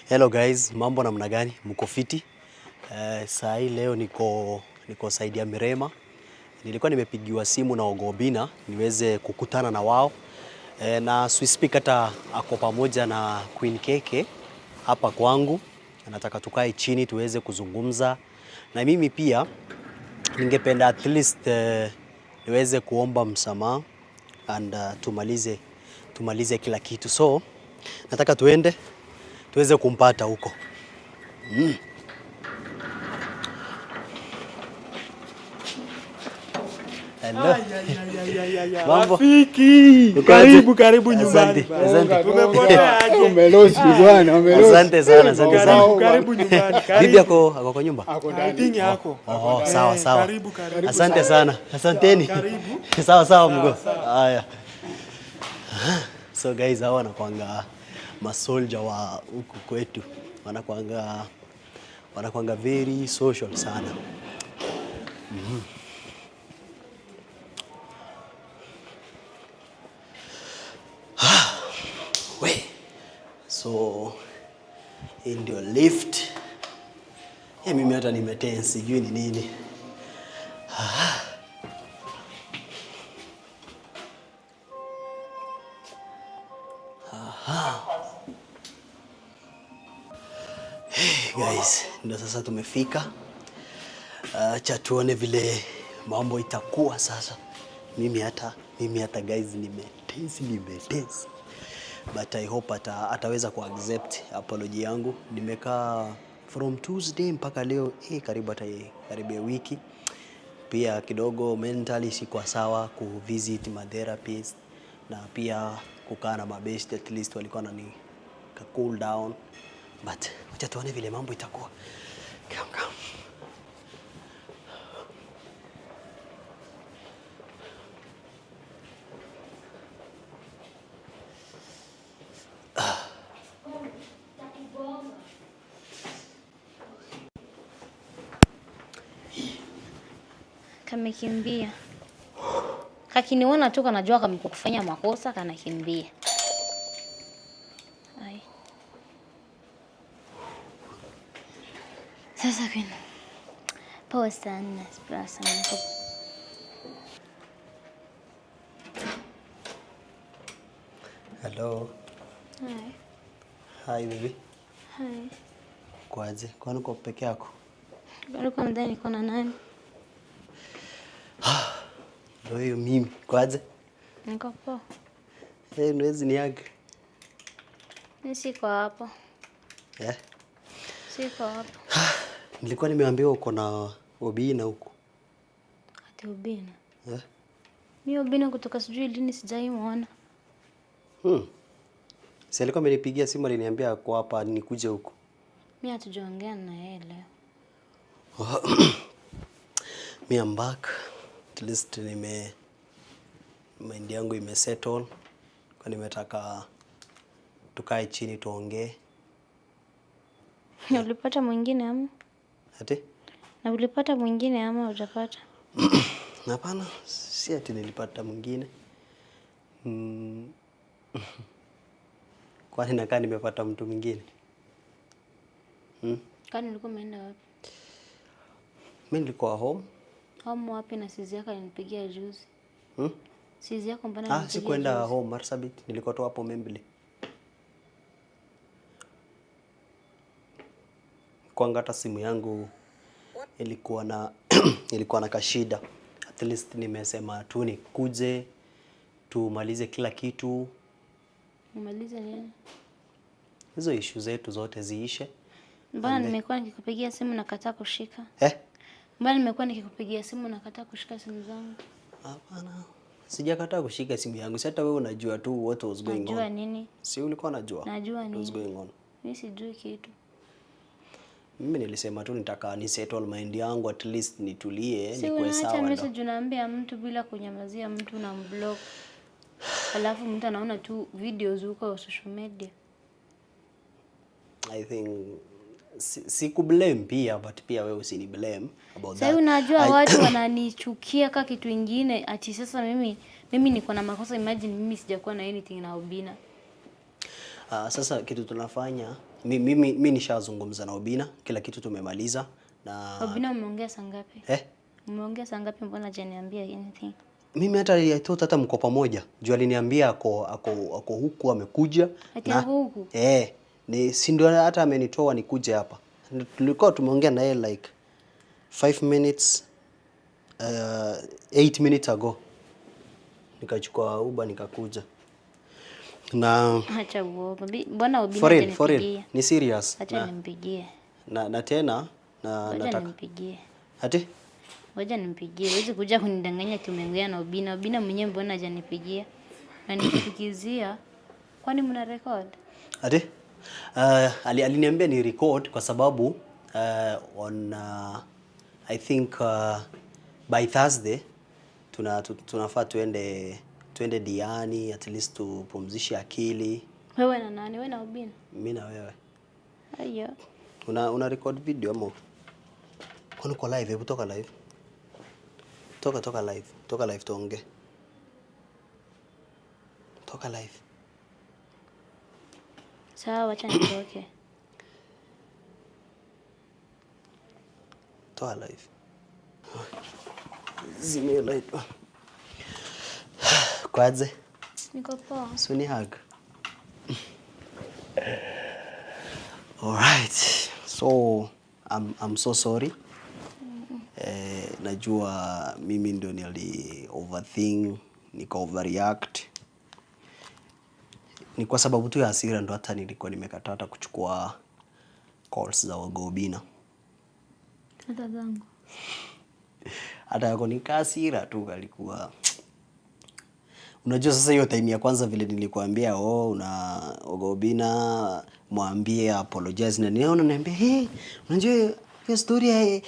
Hello guys, mambo namna gani? Mko fiti? Saa hii leo niko side ya Mirema. Nilikuwa nimepigiwa simu na Ogobina niweze kukutana na wao. Na Swispeak hata ako pamoja na Queen Keke hapa kwangu. Nataka tukae chini tuweze kuzungumza. Na mimi pia ningependa at least niweze kuomba msamaha and tumalize kila kitu. So nataka tuweze kumpata huko. Hello. Rafiki, karibu nyumbani. Umepotea aje? Umelosi bwana, umelosi. Asante sana. Karibu nyumbani. Bibi yako kwa nyumba? Ndani yako. Sawa. Karibu. Asante sana. Asanteni. Karibu. Sawa mgo. Haya. So guys, hawa wanakuanga masoldier wa huku kwetu. Wanakuanga very social sana. So hii ndio lift. Mimi hata nimetense, sijui ni nini. Guys, ndio sasa tumefika. Acha tuone vile mambo itakuwa sasa. Mimi hata guys nimetense. But I hope ataweza kuaccept apology yangu. Nimekaa from Tuesday mpaka leo karibu wiki. Pia kidogo mentally sikuwa sawa kuvisit my therapist na pia kukaa na mabest at least walikuwa nani cool down. But acha tuone vile mambo itakuwa. Come. Kamekimbia. Kakiniona tu kanajua kama kufanya makosa kanakimbia. Ai. Sasa kwani. Poa sana, sasa mko. Hello. Hi baby. Hi. Kwaje? Kwani uko peke yako? Bado kwa ndani niko na nani? Ndio hiyo mimi. Kwaje? Niko poa. Nwezi niage. Mimi siko hapo. Yeah. Siko hapo. Nilikuwa nimeambiwa uko na Obina huko. Ati Obina? Yeah. Mimi Obina kutoka sijui lini sijaimuona. Si alikuwa amenipigia simu aliniambia kwa hapa nikuje huko. Mimi hatujaongea na yeye leo. Me I'm back. At least mind yangu imesettle. Kwa nimetaka tukae chini tuongee. Ulipata mwingine ama? Ati? Na ulipata mwingine ama hujapata? Hapana, si ati nilipata mwingine. Kwani nakaa nimepata mtu mwingine? Kwani ulikuwa umeenda wapi? Mimi nilikuwa home. Home wapi na sizi yako alinipigia juzi? Sizi yako mbona alinipigia? Sikuenda home Marsabit, nilikuwa tu hapo Membili. Kwa hata simu yangu ilikuwa na kashida. At least nimesema tu nikuje tumalize kila kitu. Umalize nini? Hizo issue zetu zote ziishe. Mbona nimekuwa nikikupigia simu na kataa kushika? Mbona nimekuwa nikikupigia simu na kataa kushika simu zangu? Hapana. Sijakataa kushika simu yangu. Si hata wewe unajua tu what was going on. Unajua nini? Si ulikuwa unajua? Najua nini? What was going on. Mimi sijui kitu. Mimi nilisema tu nitaka ni settle mind yangu at least nitulie nikuwe sawa. Si unaacha message unaambia mtu bila kunyamazia mtu na mblock. Alafu mtu anaona tu videos huko social media. I think si kublame pia but pia wewe usini blame about that. Sasa unajua watu wananichukia kama kitu kingine ati sasa mimi niko na makosa. Imagine mimi sijakuwa na anything na Obina. Sasa kitu tunafanya mimi nishazungumza na Obina, kila kitu tumemaliza na Obina umeongea saa ngapi? Umeongea saa ngapi, mbona hajaniambia anything? Mimi hata hata mko pamoja. Juu aliniambia ako huku amekuja na huku. Ni si ndio hata amenitoa nikuje hapa. Tulikuwa tumeongea na yeye like 5 minutes 8 minutes ago. Nikachukua Uber nikakuja. Na acha uoga. Mbona Obina hajanipigia? For real. Ni serious. Acha nimpigie. Na tena nataka nimpigie. Ati? Ngoja nimpigie. Huwezi kuja kunidanganya tumeongea na Obina. Obina mwenyewe mbona hajanipigia? Na nikifikizia kwani mna record? Ati? Aliniambia ni record kwa sababu on I think by Thursday tunafaa tuende Diani at least tupumzishe akili. Wewe na nani? Wewe na Obina? Mimi na wewe. Haya. Una record video ama? Kwani uko live? Hebu toka live. Toka live. Toka live tuongee. Toka live. Sawa, acha nitoke. Toa live. Zime light. Kwaje? Niko poa. Suni hug. All right. So I'm so sorry. Najua mimi ndio nili overthink, nika overreact. Ni kwa sababu tu ya hasira ndo hata nilikuwa nimekatata kuchukua calls za Obina. Hata zangu. Hata yako ni hasira tu alikuwa. Unajua sasa hiyo time ya kwanza vile nilikuambia una Obina mwambie apologize na niona niambia unajua hiyo story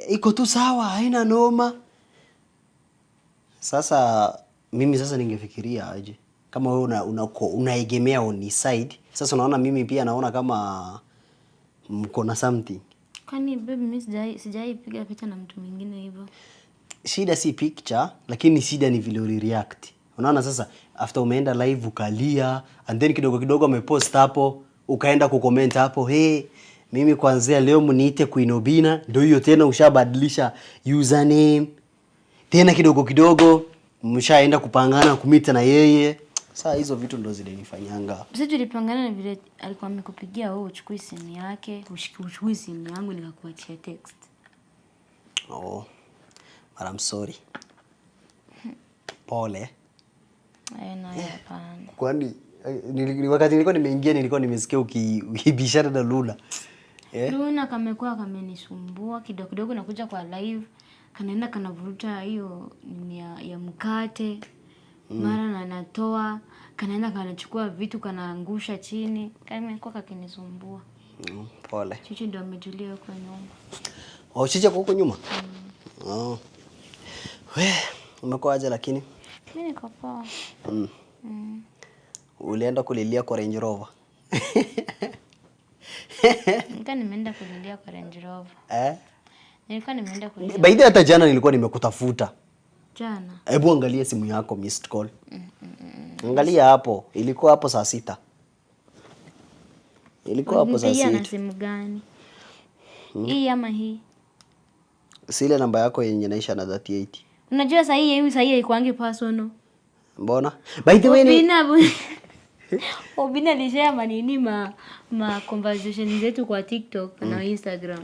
iko tu sawa, haina noma. Sasa mimi sasa ningefikiria aje kama wewe unaegemea on side. Sasa unaona mimi pia naona kama mko na something. Kwani baby mimi sijai piga picha na mtu mwingine hivyo. Shida si picture, lakini shida ni vile react. Unaona sasa after umeenda live ukalia and then kidogo umepost hapo ukaenda kucomment hapo mimi kuanzia leo mniite Queen Obina, ndio hiyo tena ushabadilisha username. Tena kidogo mshaenda kupangana kumita na yeye. Sasa hizo vitu ndo zilinifanyanga. Sisi tulipangana na vile alikuwa amekupigia wewe uchukue simu yake, uchukue simu yangu nikakuachia text. Oh. But I'm sorry. Pole. Hapana. Kwani wakati nilikuwa nimeingia nilikuwa nimesikia ukibishana na Luna. Luna kamenisumbua kidogo nakuja kwa live. Kanaenda kanavuruta hiyo ya mkate. Mara na anatoa, kanaenda kanachukua vitu kanaangusha chini. Kamekuwa kakinisumbua. Pole. Chichi ndio ametulia huko nyuma. Chichi kwa huko nyuma? Umekuwa aje lakini? Mimi niko poa. Ulienda kulilia kwa Range Rover? Nilikuwa nimeenda kulilia kwa Range Rover. Nilikuwa nimeenda kulilia. By the way hata jana nilikuwa nimekutafuta. Jana? Hebu angalia simu yako missed call. Angalia hapo, ilikuwa hapo saa 6. Ilikuwa hapo saa 6. Hii ana simu gani? Hii ama hii? Sile namba yako yenye inaisha na 38. Unajua sasa hii haikuangi personal. Mbona? By the way Obina alishare manini ma conversation zetu kwa TikTok na Instagram.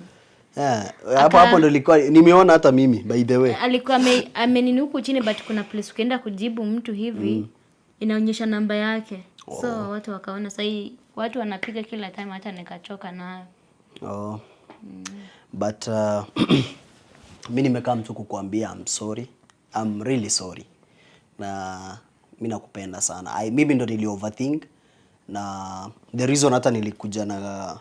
Hapo ndo nilikuwa nimeona hata mimi by the way. Alikuwa amenini huku chini but kuna place ukienda kujibu mtu hivi inaonyesha namba yake. So watu wakaona sasa watu wanapiga kila time hata nikachoka nayo. But mimi nimekaa mtu kukuambia I'm sorry. I'm really sorry. Na mimi nakupenda sana. Mimi ndo nili overthink na the reason hata nilikuja na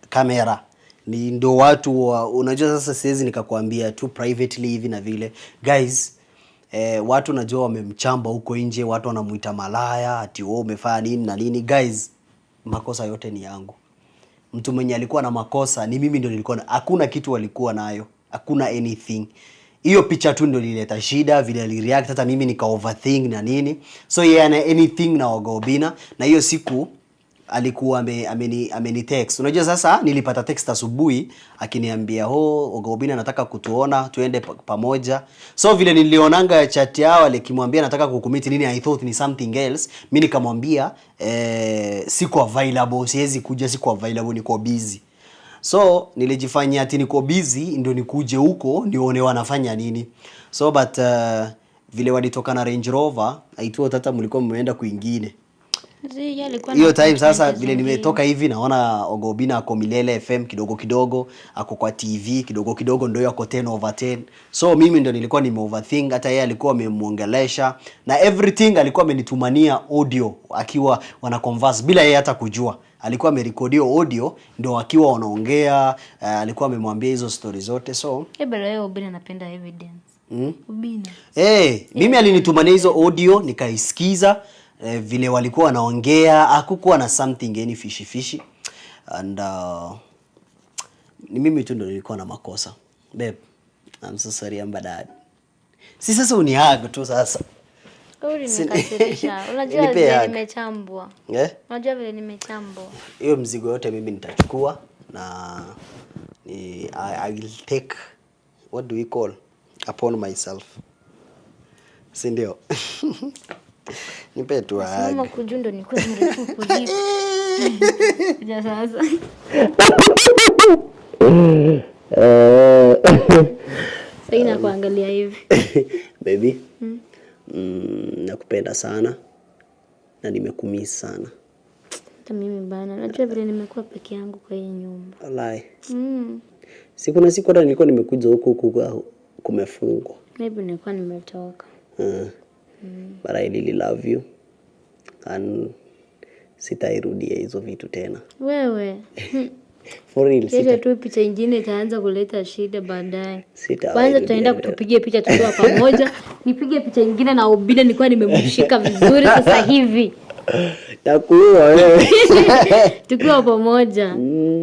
kamera ni ndo watu unajua sasa siwezi nikakwambia tu privately hivi na vile. Guys, watu najua wamemchamba huko nje, watu wanamuita malaya, ati wewe umefanya nini na nini. Guys, makosa yote ni yangu. Mtu mwenye alikuwa na makosa ni mimi ndo nilikuwa na, hakuna kitu walikuwa nayo. Hakuna anything. hiyo picha tu ndio ilileta shida, vile alireact hata mimi nika overthink na nini. So yeye ana anything na Ogobina, na hiyo siku alikuwa ameni text. Unajua sasa nilipata text asubuhi akiniambia Ogobina nataka kutuona tuende pamoja. So vile nilionanga chat yao alikimwambia nataka kucommit nini, I thought ni something else. Mimi nikamwambia siko available, siwezi kuja, siko available, niko busy. So nilijifanyia ati niko busy ndio nikuje huko nione wanafanya nini. So but vile walitoka na Range Rover, I thought hata mlikuwa mmeenda kwingine. Hiyo time sasa vile nimetoka hivi naona Ogobina ako Milele FM kidogo ako kwa TV kidogo ndio yako 10/10. So mimi ndio nilikuwa overthink, hata yeye alikuwa amemuongelesha na everything, alikuwa amenitumania audio akiwa wana converse bila yeye hata kujua. Alikuwa amerecordia audio ndio akiwa wanaongea, alikuwa amemwambia hizo stories zote. So leo Obina anapenda evidence. Obina. Mimi alinitumania hizo audio nikaisikiza. Vile walikuwa wanaongea hakukuwa na something any fishy and ni mimi tu ndo nilikuwa na makosa. Babe, I'm so sorry I'm bad. Si sasa uniaga tu sasa. Nimekasirisha. Unajua vile nimechambwa. Unajua vile nimechambwa. Hiyo mzigo yote mimi nitachukua na I will take, what do we call, upon myself. Si ndio? Nipe tu hag. Mama kujundo ni kwa mrefu kulipa. Ja sasa. Sina kuangalia hivi. Baby. Nakupenda sana na nimekumisi sana. Hata mimi bana, najua vile nimekuwa peke yangu kwa hii nyumba. Wallahi. Siku na siku hata nilikuwa nimekuja huku kumefungwa. Maybe nilikuwa nimetoka. But I really love you and sitairudia hizo vitu tena. Wewe. For real. Kisha tu picha nyingine itaanza kuleta shida baadaye. Kwanza tutaenda kutupigia picha tukiwa pamoja. Nipige picha nyingine na Obina nilikuwa nimemshika vizuri sasa hivi. Takuwa wewe. Tukiwa pamoja. Nimeanguka.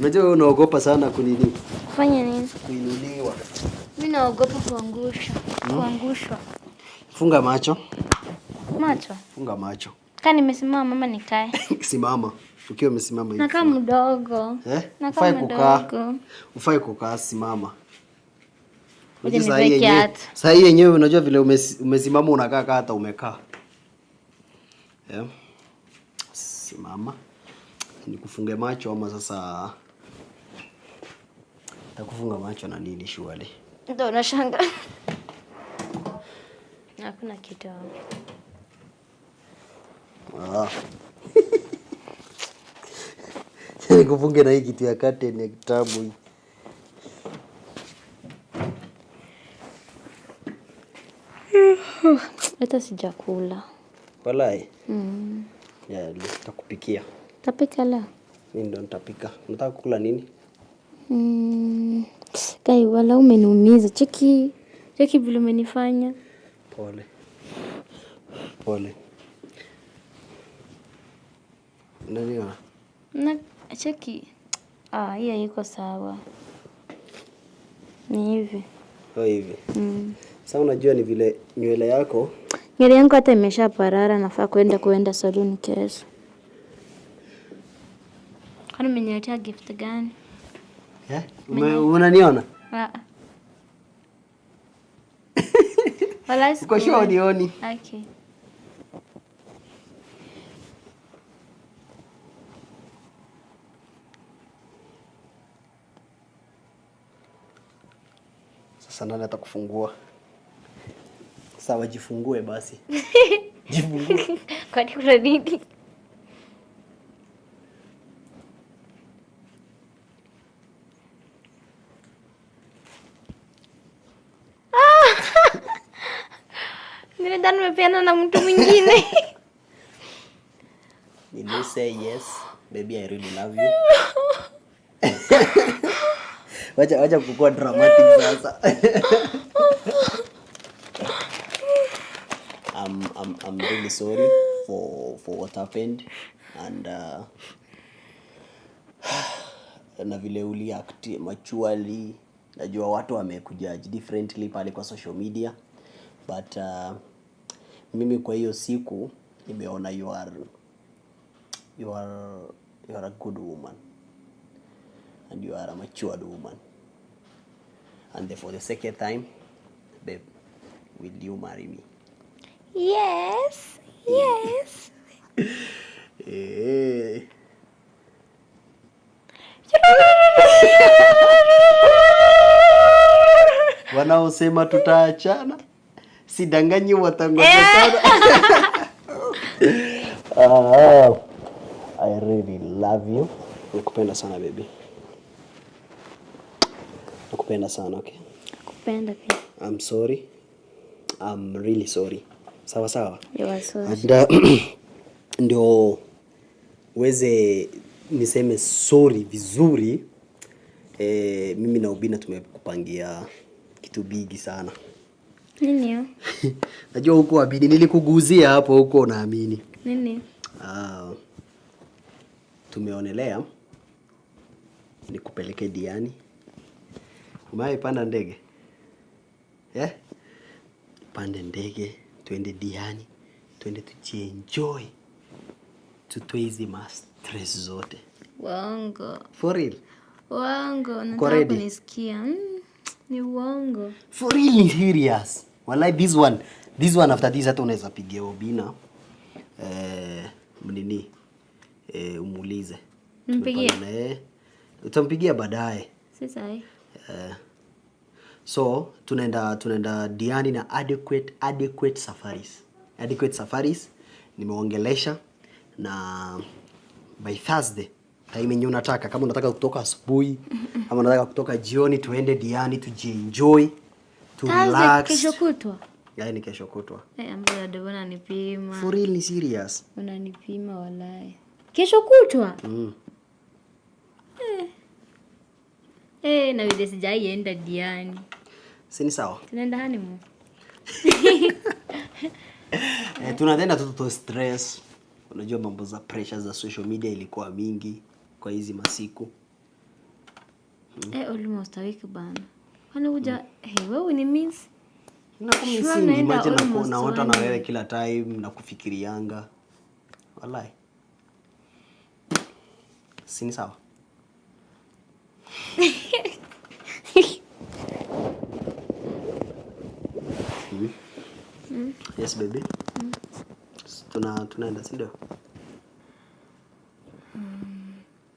Unajua unaogopa sana kunini? Fanya nini? Kuinuliwa. Mimi naogopa kuangushwa. Funga macho. Funga macho. Kama nimesimama mama nikae. Simama. Ukiwa umesimama hivi. Nakaa mdogo. Ufai kukaa, simama. Sasa hii yenyewe unajua vile umesimama unakaa hata umekaa. Simama. Nikufunge macho ama sasa takufunga macho na nini shwali? Ndio nashanga. Hakuna kitu hapo. Nikufunge na hii kitu ya curtain ya kitabu hii. Hata sijakula. Wallahi. Ya, nitakupikia. Tapika la. Mimi ndo nitapika. Unataka kukula nini? Kai wala umeniumiza. Cheki vile umenifanya. Pole. Nani wana? Na cheki. Hii iko sawa. Ni hivi. Hivi. Sasa unajua ni vile nywele yako. Nywele yangu hata imeshaparara, nafaa kwenda saluni kesho. Kwani umeniletea gift gani? Unaniona? Wala uko sure unioni? Okay. Sasa nani atakufungua? Sawa, jifungue basi. Jifungue. Kwani kuna nini? Nilidhani umepeana na mtu mwingine. Did you say yes? Baby, I really love you. Wacha kukua dramatic sasa. I'm really sorry for what happened, and na vile uli act maturely. Najua watu wamekujudge differently pale kwa social media, but mimi kwa hiyo siku nimeona you are a good woman, and you are a matured woman, and for the second time, babe, will you marry me? Yes. Wanaosema tutaachana sidanganyi, watangoja sana. I really love you. Nakupenda sana baby. Nakupenda sana, okay? Nakupenda pia. I'm sorry. I'm really sorry. Sawa. You are sorry. And ndio uweze niseme sorry vizuri. Mimi na Obina tumekupangia kitu bigi sana. Nini hiyo? Najua huko Abidi nilikuguzia hapo huko, unaamini. Nini? Tumeonelea nikupeleke Diani. Umewaipanda ndege? Pande ndege, tuende Diani, tuende tujienjoy. Tutoe hizi stress zote. Uongo. For real? Uongo, nataka kunisikia. Ni uongo. For real, ni serious. Wallahi this one after this hata unaweza pigia Obina. Mnini? Umuulize. Mpigie. Utampigia baadaye. Sasa so tunaenda Diani na adequate safaris. Adequate safaris nimeongelesha, na by Thursday time yenyewe unataka, kama unataka kutoka asubuhi ama unataka kutoka jioni, tuende Diani tujienjoy, to relax. Kesho kutwa. Yaani kesho kutwa. Ambaye ndio unanipima. For real, ni serious. Unanipima wallahi. Kesho kutwa? Na vile sijaienda Diani. Si sawa? Tunaenda honeymoon. Tunaenda tu stress. Unajua mambo za pressure za social media ilikuwa mingi kwa hizi masiku. Almost a week bana. Kwani uja wewe ni miss? Nakumisi imagine na watu na wewe kila time na kufikirianga. Wallahi. Si sawa? Yes baby. Tunaenda si ndio?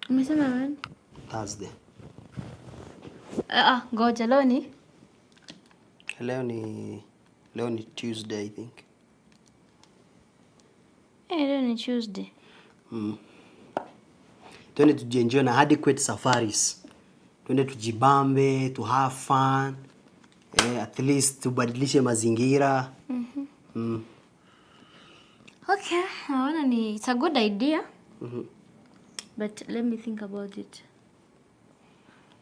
Umesema when? Thursday. Ngoja leo ni? Leo ni Tuesday I think. Leo ni Tuesday. Tuende tujienjoy na adequate safaris. Tuende tujibambe, to have fun. At least tubadilishe mazingira. Okay, naona it's a good idea. But let me think about it.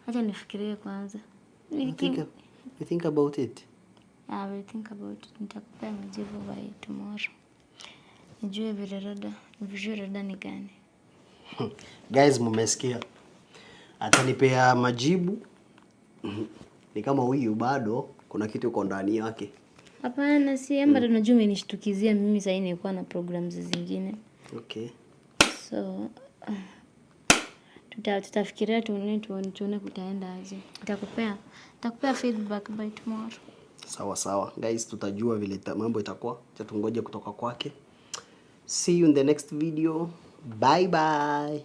Acha nifikirie kwanza. You think about it? I will think about it. Nitakupea majibu by tomorrow. Nijue vile rada ni gani. Guys, mmesikia. Atanipea majibu. Ni kama huyu bado kuna kitu uko ndani yake. Hapana, si amba tunajua umenishtukizia mimi sasa nilikuwa na programs zingine. Okay. So tutafikiria tuone kutaenda aje. Nitakupea feedback by tomorrow. Sawa. Guys, tutajua vile mambo itakuwa. Tungoje kutoka kwake. See you in the next video. Bye.